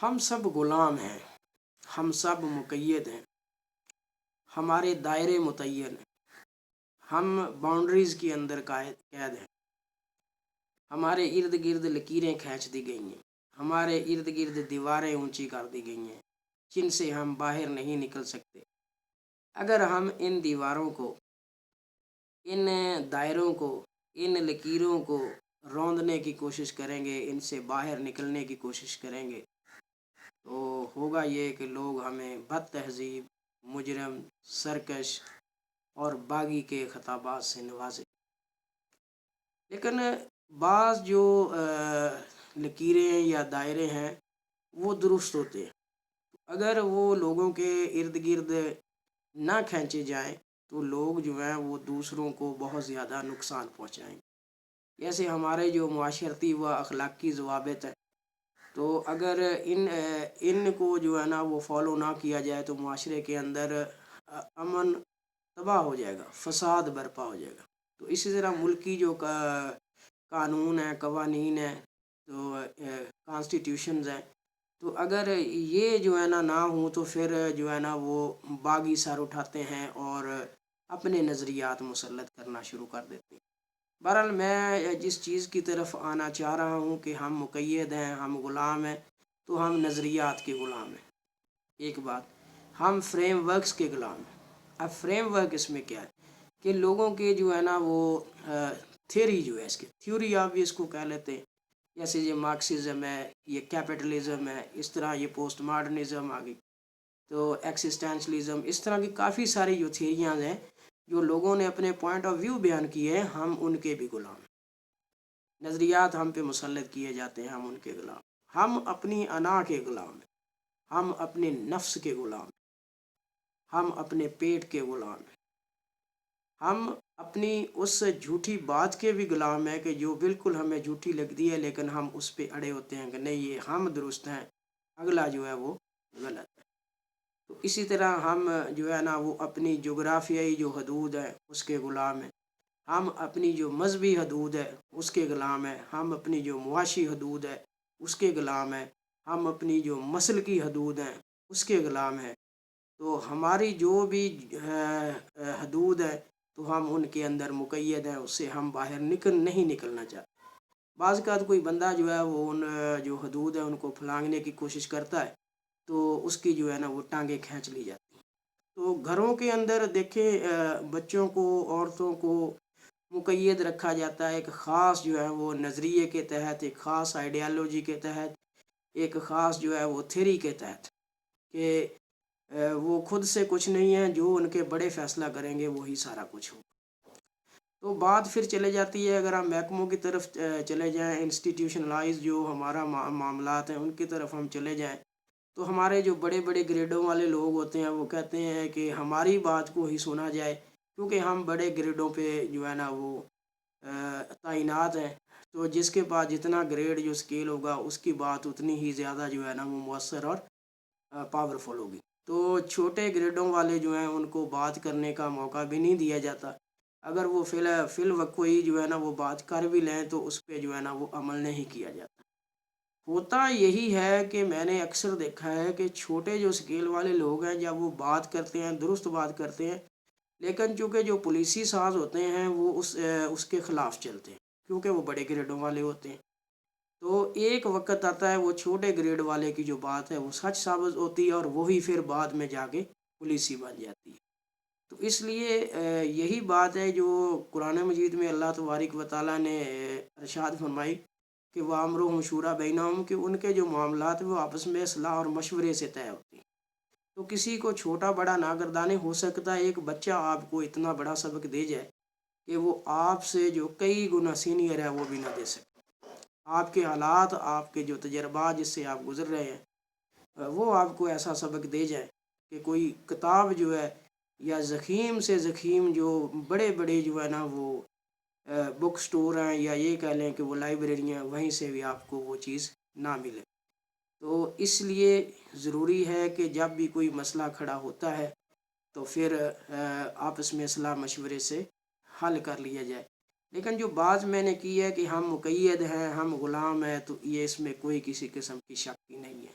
ہم سب غلام ہیں، ہم سب مقید ہیں، ہمارے دائرے متعین ہیں، ہم باؤنڈریز کے اندر قید ہیں، ہمارے ارد گرد لکیریں کھینچ دی گئی ہیں، ہمارے ارد گرد دیواریں اونچی کر دی گئی ہیں جن سے ہم باہر نہیں نکل سکتے۔ اگر ہم ان دیواروں کو، ان دائروں کو، ان لکیروں کو روندنے کی کوشش کریں گے، ان سے باہر نکلنے کی کوشش کریں گے، تو ہوگا یہ کہ لوگ ہمیں بد تہذیب، مجرم، سرکش اور باغی کے خطابات سے نوازیں۔ لیکن بعض جو لکیریں یا دائرے ہیں وہ درست ہوتے ہیں، اگر وہ لوگوں کے ارد گرد نہ کھینچے جائیں تو لوگ جو ہیں وہ دوسروں کو بہت زیادہ نقصان پہنچائیں گے۔ جیسے ہمارے جو معاشرتی و اخلاقی ضوابط ہیں، تو اگر ان کو جو ہے نا وہ فالو نہ کیا جائے تو معاشرے کے اندر امن تباہ ہو جائے گا، فساد برپا ہو جائے گا۔ تو اسی طرح ملکی جو قانون ہیں، قوانین ہیں، تو کانسٹیٹیوشنز ہیں، تو اگر یہ جو ہے نا نہ ہوں تو پھر جو ہے نا وہ باغی سر اٹھاتے ہیں اور اپنے نظریات مسلط کرنا شروع کر دیتے ہیں۔ بہرحال میں جس چیز کی طرف آنا چاہ رہا ہوں کہ ہم مقید ہیں، ہم غلام ہیں، تو ہم نظریات کے غلام ہیں۔ ایک بات، ہم فریم ورکس کے غلام ہیں۔ اب فریم ورک اس میں کیا ہے کہ لوگوں کے جو ہے نا وہ تھیوری جو ہے، اس کی تھیوری آپ بھی اس کو کہہ لیتے ہیں، جیسے یہ مارکسزم ہے، یہ کیپٹلزم ہے، اس طرح یہ پوسٹ ماڈرنزم آ گئی، تو ایکسسٹینشلزم، اس طرح کی کافی ساری جو تھیریاں ہیں جو لوگوں نے اپنے پوائنٹ آف ویو بیان کیے ہیں، ہم ان کے بھی غلام ہیں۔ نظریات ہم پہ مسلط کیے جاتے ہیں، ہم ان کے غلام، ہم اپنی انا کے غلام ہیں، ہم اپنے نفس کے غلام ہیں، ہم اپنے پیٹ کے غلام ہیں، ہم اپنی اس جھوٹی بات کے بھی غلام ہیں کہ جو بالکل ہمیں جھوٹی لگتی ہے لیکن ہم اس پہ اڑے ہوتے ہیں کہ نہیں یہ ہم درست ہیں، اگلا جو ہے وہ غلط ہے۔ تو اسی طرح ہم جو ہے نا وہ اپنی جغرافیائی جو حدود ہے اس کے غلام ہیں، ہم اپنی جو مذہبی حدود ہے اس کے غلام ہیں، ہم اپنی جو معاشی حدود ہے اس کے غلام ہیں، ہم اپنی جو مسلکی حدود ہیں اس کے غلام ہیں۔ تو ہماری جو بھی حدود ہے تو ہم ان کے اندر مقید ہیں، اس سے ہم باہر نہیں نکلنا چاہتے۔ بعض کا کوئی بندہ جو ہے وہ ان جو حدود ہے ان کو پھلانگنے کی کوشش کرتا ہے تو اس کی جو ہے نا وہ ٹانگیں کھینچ لی جاتی ہیں۔ تو گھروں کے اندر دیکھیں بچوں کو، عورتوں کو مقید رکھا جاتا ہے ایک خاص جو ہے وہ نظریے کے تحت، ایک خاص آئیڈیالوجی کے تحت، ایک خاص جو ہے وہ تھیری کے تحت کہ وہ خود سے کچھ نہیں ہے، جو ان کے بڑے فیصلہ کریں گے وہی سارا کچھ ہو۔ تو بات پھر چلے جاتی ہے، اگر ہم محکموں کی طرف چلے جائیں، انسٹیٹیوشنلائز جو ہمارا معاملات ہیں ان کی طرف ہم چلے جائیں، تو ہمارے جو بڑے بڑے گریڈوں والے لوگ ہوتے ہیں وہ کہتے ہیں کہ ہماری بات کو ہی سنا جائے کیونکہ ہم بڑے گریڈوں پہ جو ہے نا وہ تعینات ہیں، تو جس کے پاس جتنا گریڈ جو اسکیل ہوگا اس کی بات اتنی ہی زیادہ جو ہے نا وہ مؤثر اور پاورفل ہوگی۔ تو چھوٹے گریڈوں والے جو ہیں ان کو بات کرنے کا موقع بھی نہیں دیا جاتا، اگر وہ فی الوقت ہی جو ہے نا وہ بات کر بھی لیں تو اس پہ جو ہے نا وہ عمل نہیں کیا جاتا۔ ہوتا یہی ہے کہ میں نے اکثر دیکھا ہے کہ چھوٹے جو اسکیل والے لوگ ہیں جب وہ بات کرتے ہیں، درست بات کرتے ہیں، لیکن چونکہ جو پولیسی ساز ہوتے ہیں وہ اس کے خلاف چلتے ہیں کیونکہ وہ بڑے گریڈوں والے ہوتے ہیں۔ تو ایک وقت آتا ہے وہ چھوٹے گریڈ والے کی جو بات ہے وہ سچ ثابت ہوتی ہے اور وہی پھر بعد میں جا کے پولیسی بن جاتی ہے۔ تو اس لیے یہی بات ہے جو قرآن مجید میں اللہ تبارک و تعالیٰ نے ارشاد فرمائی کہ وَأَمْرُهُمْ شُورَىٰ بَيْنَهُمْ، کہ ان کے جو معاملات وہ آپس میں اصلاح اور مشورے سے طے ہوتے ہیں۔ تو کسی کو چھوٹا بڑا نہ گردانے، ہو سکتا ہے ایک بچہ آپ کو اتنا بڑا سبق دے جائے کہ وہ آپ سے جو کئی گنا سینئر ہے وہ بھی نہ دے سکے۔ آپ کے حالات، آپ کے جو تجربات جس سے آپ گزر رہے ہیں وہ آپ کو ایسا سبق دے جائے کہ کوئی کتاب جو ہے یا زخیم سے زخیم جو بڑے بڑے جو ہے نا وہ بک سٹور ہیں یا یہ کہہ لیں کہ وہ لائبریری ہیں، وہیں سے بھی آپ کو وہ چیز نہ ملے۔ تو اس لیے ضروری ہے کہ جب بھی کوئی مسئلہ کھڑا ہوتا ہے تو پھر آپس میں اصلاح مشورے سے حل کر لیا جائے۔ لیکن جو بات میں نے کی ہے کہ ہم مقید ہیں، ہم غلام ہیں، تو یہ اس میں کوئی کسی قسم کی شک ہی نہیں ہے۔